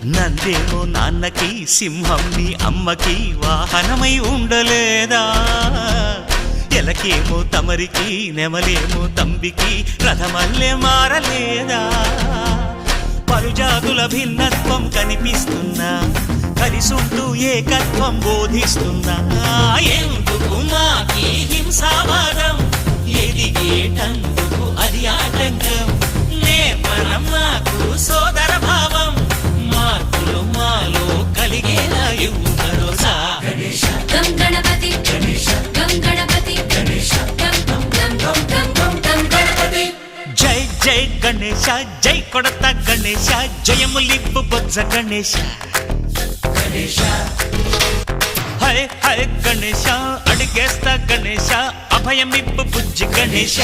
నందేమో నాన్నకి సింహం నీ అమ్మకి వాహనమై ఉండలేదా ఎలకేమో తమరికి నెమలేమో తంబికి రథమల్లే మారలేదా పలుజాతుల భిన్నత్వం కనిపిస్తున్నా కలిసుంటూ ఏకత్వం బోధిస్తున్నా ఎందుకు మాకి హింసావాదం ఎదిగేటందుకు అది ఆటంకం నేపరం నాకు సోదర భావం మార్పులు మాలో కలిగేలా ఇవ్వు భరోసా గం గణపతి గం గణపతి గం గం గం గం గం గం గణపతి జై జై గణేశ జై కొడత గణేశ జయములిప్పు బొజ్జ గణేశ హై హై గణేశ అడిగేస్తా గణేశ అభయమిప్పు బుజ్జి గణేశ